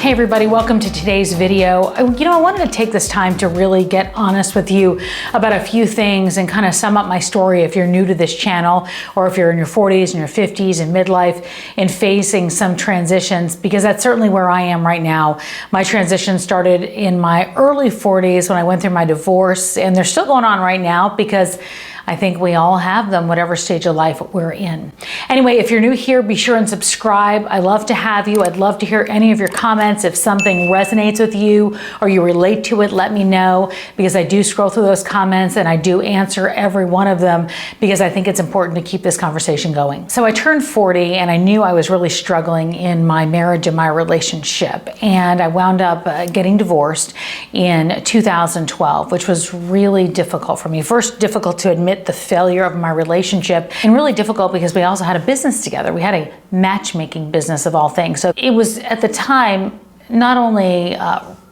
Hey everybody, welcome to today's video. I wanted to take this time to really get honest with you about a few things and kind of sum up my story if you're new to this channel, or if you're in your 40s and your 50s and midlife and facing some transitions, because that's certainly where I am right now. My transition started in my early 40s when I went through my divorce, and they're still going on right now because I think we all have them, whatever stage of life we're in. Anyway, if you're new here, be sure and subscribe. I love to have you. I'd love to hear any of your comments. If something resonates with you or you relate to it, let me know, because I do scroll through those comments and I do answer every one of them because I think it's important to keep this conversation going. So I turned 40 and I knew I was really struggling in my marriage and my relationship. And I wound up getting divorced in 2012, which was really difficult for me. First, difficult to admit the failure of my relationship, and really difficult because we also had a business together. We had a matchmaking business of all things. So it was at the time not only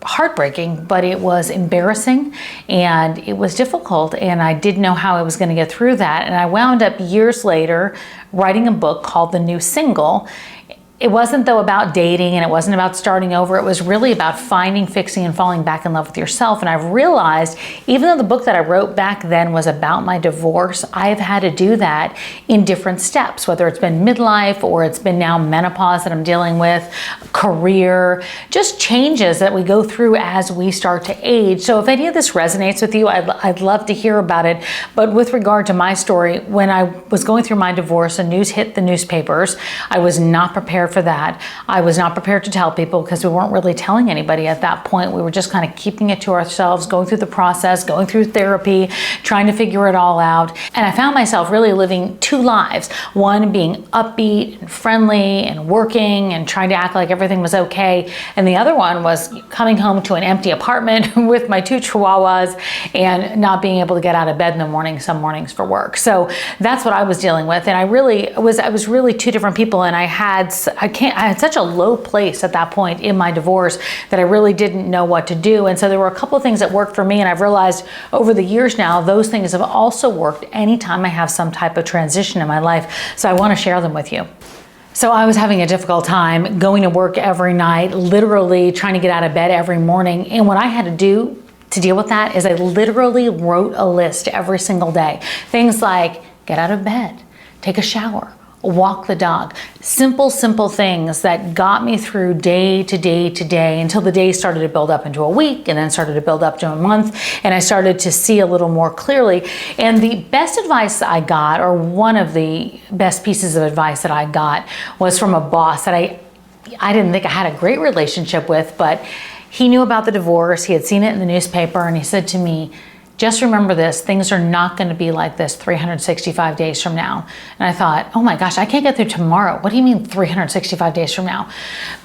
heartbreaking, but it was embarrassing and it was difficult, and I didn't know how I was going to get through that. And I wound up years later writing a book called The New Single. It wasn't though about dating, and it wasn't about starting over. It was really about finding, fixing, and falling back in love with yourself. And I've realized, even though the book that I wrote back then was about my divorce, I've had to do that in different steps, whether it's been midlife or it's been now menopause that I'm dealing with, career, just changes that we go through as we start to age. So if any of this resonates with you, I'd love to hear about it. But with regard to my story, when I was going through my divorce and news hit the newspapers, I was not prepared for that. I was not prepared to tell people because we weren't really telling anybody at that point. We were just kind of keeping it to ourselves, going through the process, going through therapy, trying to figure it all out. And I found myself really living two lives. One being upbeat and friendly and working and trying to act like everything was okay. And the other one was coming home to an empty apartment with my two chihuahuas and not being able to get out of bed in the morning, some mornings for work. So that's what I was dealing with. And I was really two different people. And I had such a low place at that point in my divorce that I really didn't know what to do. And so there were a couple of things that worked for me, and I've realized over the years now, those things have also worked anytime I have some type of transition in my life. So I want to share them with you. So I was having a difficult time going to work every night, literally trying to get out of bed every morning. And what I had to do to deal with that is I literally wrote a list every single day. Things like get out of bed, take a shower, walk the dog. Simple things that got me through day to day to day until the day started to build up into a week, and then started to build up to a month, and I started to see a little more clearly. And the best advice I got, or one of the best pieces of advice that I got, was from a boss that I didn't think I had a great relationship with, but he knew about the divorce. He had seen it in the newspaper, and he said to me, just remember this, things are not going to be like this 365 days from now. And I thought, oh my gosh, I can't get through tomorrow. What do you mean 365 days from now?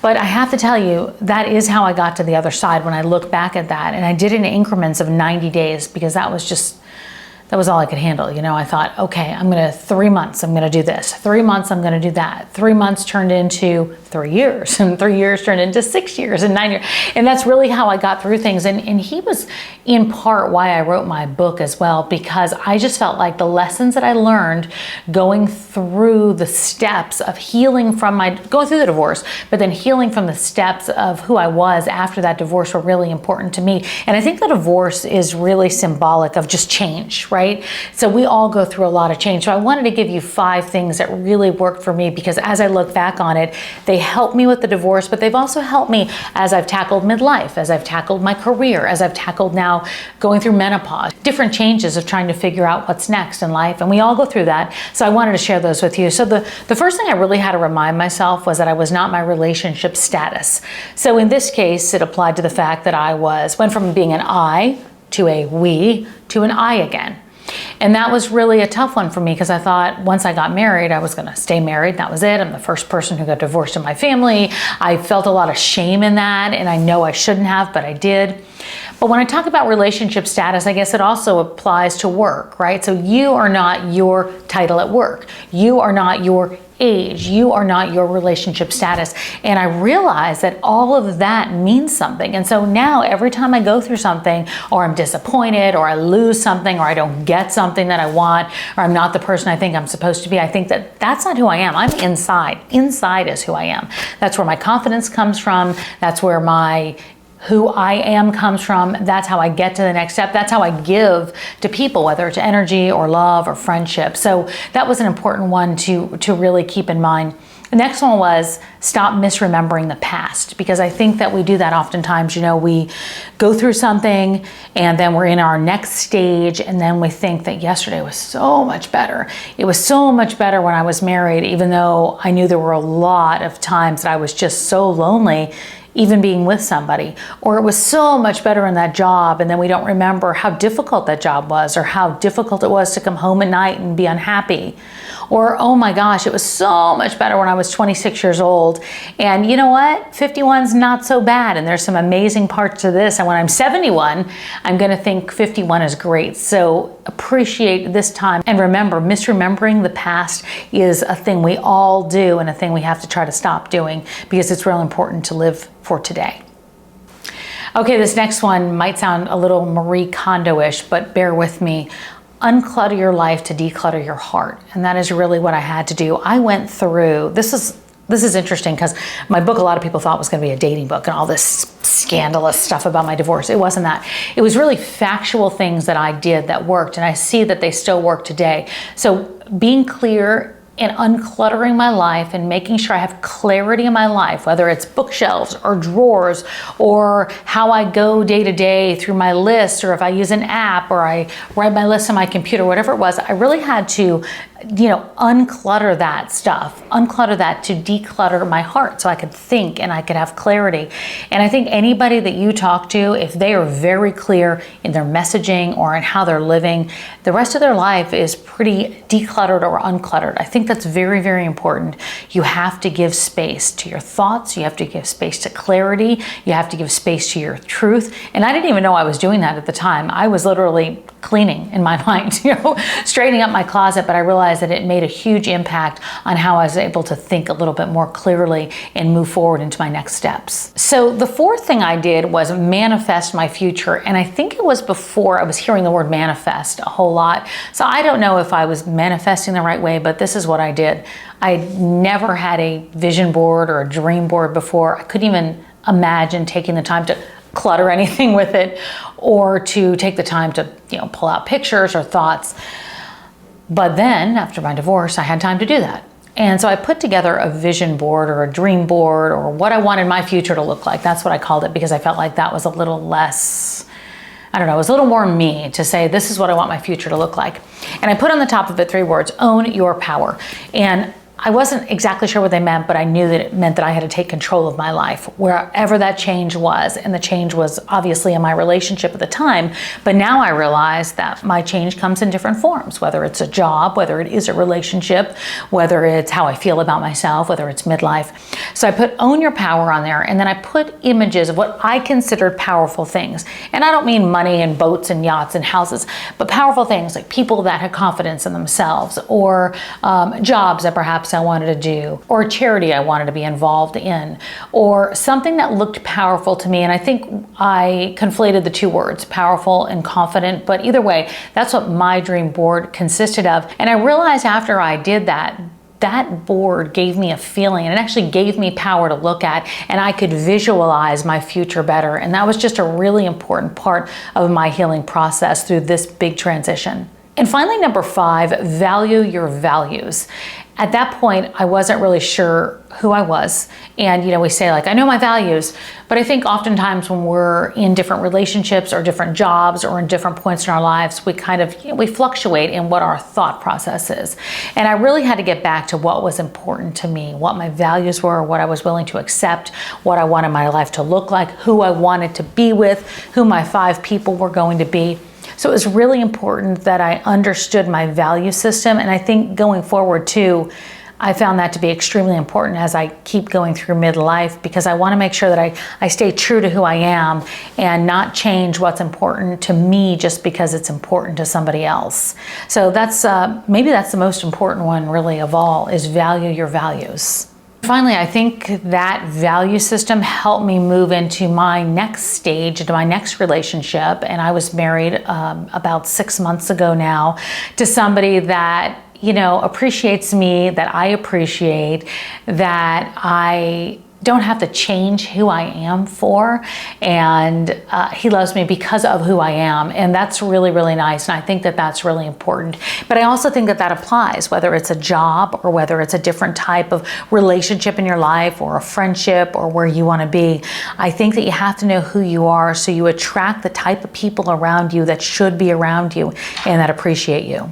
But I have to tell you, that is how I got to the other side when I look back at that. And I did it in increments of 90 days because that was all I could handle. I thought, okay, 3 months, I'm going to do this. 3 months, I'm going to do that. 3 months turned into 3 years, and 3 years turned into 6 years and 9 years. And that's really how I got through things. And he was in part why I wrote my book as well, because I just felt like the lessons that I learned going through the steps of healing from going through the divorce, but then healing from the steps of who I was after that divorce were really important to me. And I think the divorce is really symbolic of just change, right? So we all go through a lot of change. So I wanted to give you 5 things that really worked for me, because as I look back on it, they helped me with the divorce, but they've also helped me as I've tackled midlife, as I've tackled my career, as I've tackled now going through menopause, different changes of trying to figure out what's next in life. And we all go through that. So I wanted to share those with you. So the first thing I really had to remind myself was that I was not my relationship status. So in this case, it applied to the fact that I went from being an I to a we to an I again. And that was really a tough one for me, because I thought once I got married, I was going to stay married. That was it. I'm the first person who got divorced in my family. I felt a lot of shame in that, and I know I shouldn't have, but I did. But when I talk about relationship status, I guess it also applies to work, right? So you are not your title at work. You are not your age. You are not your relationship status. And I realize that all of that means something. And so now every time I go through something, or I'm disappointed, or I lose something, or I don't get something that I want, or I'm not the person I think I'm supposed to be, I think that that's not who I am. I'm inside. Inside is who I am. That's where my confidence comes from. That's where who I am comes from. That's how I get to the next step. That's how I give to people, whether it's energy or love or friendship. So that was an important one to really keep in mind. The next one was stop misremembering the past, because I think that we do that oftentimes. We go through something and then we're in our next stage, and then we think that yesterday was so much better. It was so much better when I was married, even though I knew there were a lot of times that I was just so lonely even being with somebody. Or it was so much better in that job, and then we don't remember how difficult that job was, or how difficult it was to come home at night and be unhappy. Or, oh my gosh, it was so much better when I was 26 years old. And you know what? 51's not so bad, and there's some amazing parts to this. And when I'm 71, I'm gonna think 51 is great. So appreciate this time. And remember, misremembering the past is a thing we all do, and a thing we have to try to stop doing, because it's real important to live for today. Okay, this next one might sound a little Marie Kondo-ish, but bear with me. Unclutter your life to declutter your heart. And that is really what I had to do. I went through, this is interesting, because my book, a lot of people thought was going to be a dating book and all this scandalous stuff about my divorce. It wasn't that. It was really factual things that I did that worked, and I see that they still work today. So being clear and uncluttering my life and making sure I have clarity in my life, whether it's bookshelves or drawers, or how I go day to day through my list, or if I use an app, or I write my list on my computer, whatever it was, I really had to unclutter that stuff, unclutter that to declutter my heart so I could think and I could have clarity. And I think anybody that you talk to, if they are very clear in their messaging or in how they're living, the rest of their life is pretty decluttered or uncluttered. I think that's very, very important. You have to give space to your thoughts. You have to give space to clarity. You have to give space to your truth. And I didn't even know I was doing that at the time. I was literally cleaning in my mind, straightening up my closet, but I realized that it made a huge impact on how I was able to think a little bit more clearly and move forward into my next steps. So the fourth thing I did was manifest my future. And I think it was before I was hearing the word manifest a whole lot. So I don't know if I was manifesting the right way, but this is what I did. I never had a vision board or a dream board before. I couldn't even imagine taking the time to clutter anything with it, or to take the time to pull out pictures or thoughts. But then after my divorce, I had time to do that. And so I put together a vision board or a dream board, or what I wanted my future to look like. That's what I called it, because I felt like that was a little less, it was a little more me to say, this is what I want my future to look like. And I put on the top of it 3 words: own your power. And I wasn't exactly sure what they meant, but I knew that it meant that I had to take control of my life, wherever that change was. And the change was obviously in my relationship at the time, but now I realize that my change comes in different forms, whether it's a job, whether it is a relationship, whether it's how I feel about myself, whether it's midlife. So I put own your power on there, and then I put images of what I considered powerful things. And I don't mean money and boats and yachts and houses, but powerful things like people that had confidence in themselves, or jobs that perhaps I wanted to do, or a charity I wanted to be involved in, or something that looked powerful to me. And I think I conflated the 2 words, powerful and confident, but either way, that's what my dream board consisted of. And I realized after I did that, that board gave me a feeling, and it actually gave me power to look at, and I could visualize my future better. And that was just a really important part of my healing process through this big transition. And finally, number 5, value your values. At that point, I wasn't really sure who I was. And, we say I know my values, but I think oftentimes when we're in different relationships or different jobs or in different points in our lives, we kind of, we fluctuate in what our thought process is. And I really had to get back to what was important to me, what my values were, what I was willing to accept, what I wanted my life to look like, who I wanted to be with, who my 5 people were going to be. So it was really important that I understood my value system. And I think going forward too, I found that to be extremely important as I keep going through midlife, because I want to make sure that I stay true to who I am and not change what's important to me just because it's important to somebody else. So that's maybe that's the most important one really of all, is value your values. Finally, I think that value system helped me move into my next stage, into my next relationship. And I was married about 6 months ago now to somebody that, you know, appreciates me, that I appreciate, that I don't have to change who I am for, and he loves me because of who I am, and that's really, really nice, and I think that that's really important. But I also think that that applies whether it's a job or whether it's a different type of relationship in your life or a friendship or where you want to be. I think that you have to know who you are so you attract the type of people around you that should be around you and that appreciate you.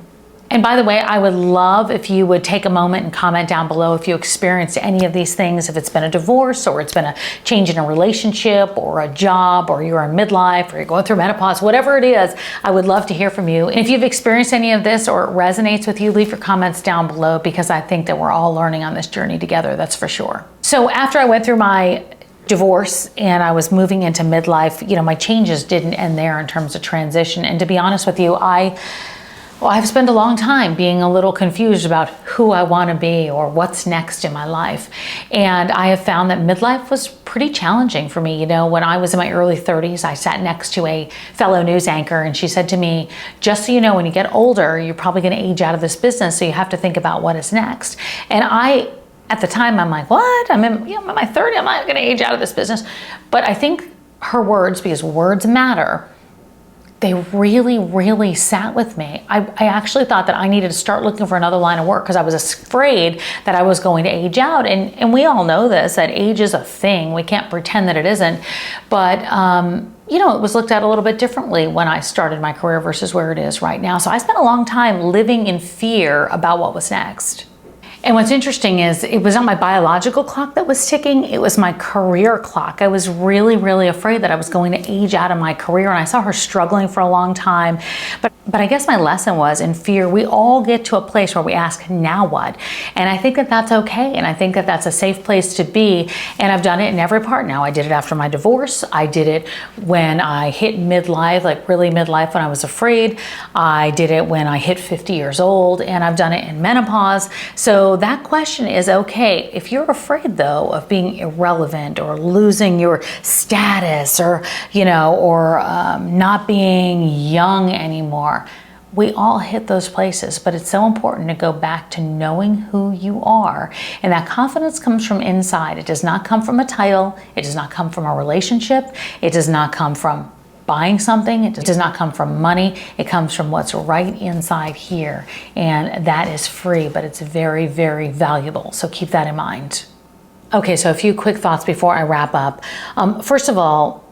And by the way, I would love if you would take a moment and comment down below if you experienced any of these things, if it's been a divorce or it's been a change in a relationship or a job, or you're in midlife or you're going through menopause, whatever it is, I would love to hear from you. And if you've experienced any of this or it resonates with you, leave your comments down below, because I think that we're all learning on this journey together, that's for sure. So after I went through my divorce and I was moving into midlife, you know, my changes didn't end there in terms of transition. And to be honest with you, I've spent a long time being a little confused about who I want to be or what's next in my life. And I have found that midlife was pretty challenging for me. You know, when I was in my early 30s, I sat next to a fellow news anchor and she said to me, just so you know, when you get older, you're probably going to age out of this business, so you have to think about what is next. And at the time, I'm like, what? I'm in my 30s, I'm not going to age out of this business. But I think her words, because words matter, they really, really sat with me. I actually thought that I needed to start looking for another line of work because I was afraid that I was going to age out. And we all know this, that age is a thing. We can't pretend that it isn't. But, you know, it was looked at a little bit differently when I started my career versus where it is right now. So I spent a long time living in fear about what was next. And what's interesting is it was not my biological clock that was ticking, it was my career clock. I was really, really afraid that I was going to age out of my career, and I saw her struggling for a long time. But I guess my lesson was, in fear, we all get to a place where we ask, now what? And I think that that's okay, and I think that that's a safe place to be, and I've done it in every part now. I did it after my divorce, I did it when I hit midlife, like really midlife when I was afraid, I did it when I hit 50 years old, and I've done it in menopause. So that question is okay. If you're afraid though of being irrelevant or losing your status or, you know, or not being young anymore, we all hit those places, but it's so important to go back to knowing who you are. And that confidence comes from inside. It does not come from a title. It does not come from a relationship. It does not come from buying something. It does not come from money. It comes from what's right inside here. And that is free, but it's very, very valuable. So keep that in mind. Okay, so a few quick thoughts before I wrap up. First of all,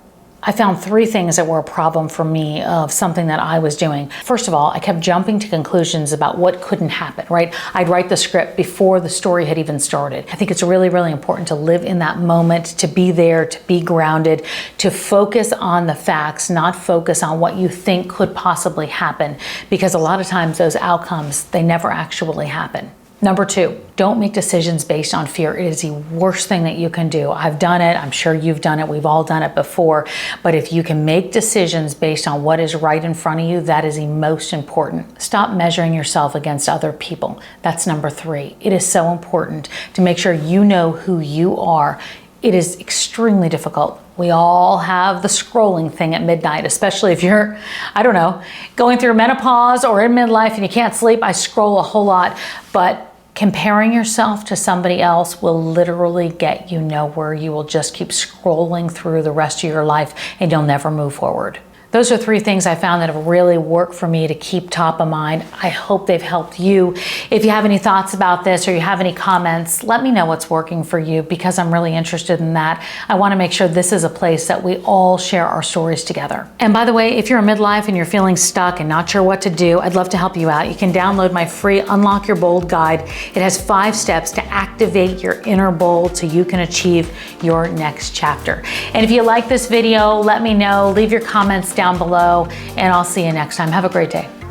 I found 3 things that were a problem for me of something that I was doing. First of all, I kept jumping to conclusions about what couldn't happen, right? I'd write the script before the story had even started. I think it's really, really important to live in that moment, to be there, to be grounded, to focus on the facts, not focus on what you think could possibly happen, because a lot of times those outcomes, they never actually happen. Number 2, don't make decisions based on fear. It is the worst thing that you can do. I've done it. I'm sure you've done it. We've all done it before. But if you can make decisions based on what is right in front of you, that is the most important. Stop measuring yourself against other people. That's number 3. It is so important to make sure you know who you are. It is extremely difficult. We all have the scrolling thing at midnight, especially if you're, I don't know, going through menopause or in midlife and you can't sleep. I scroll a whole lot, but comparing yourself to somebody else will literally get you nowhere. You will just keep scrolling through the rest of your life and you'll never move forward. Those are 3 things I found that have really worked for me to keep top of mind. I hope they've helped you. If you have any thoughts about this or you have any comments, let me know what's working for you, because I'm really interested in that. I want to make sure this is a place that we all share our stories together. And by the way, if you're in midlife and you're feeling stuck and not sure what to do, I'd love to help you out. You can download my free Unlock Your Bold guide. It has 5 steps to activate your inner bold so you can achieve your next chapter. And if you like this video, let me know. Leave your comments down below, and I'll see you next time. Have a great day.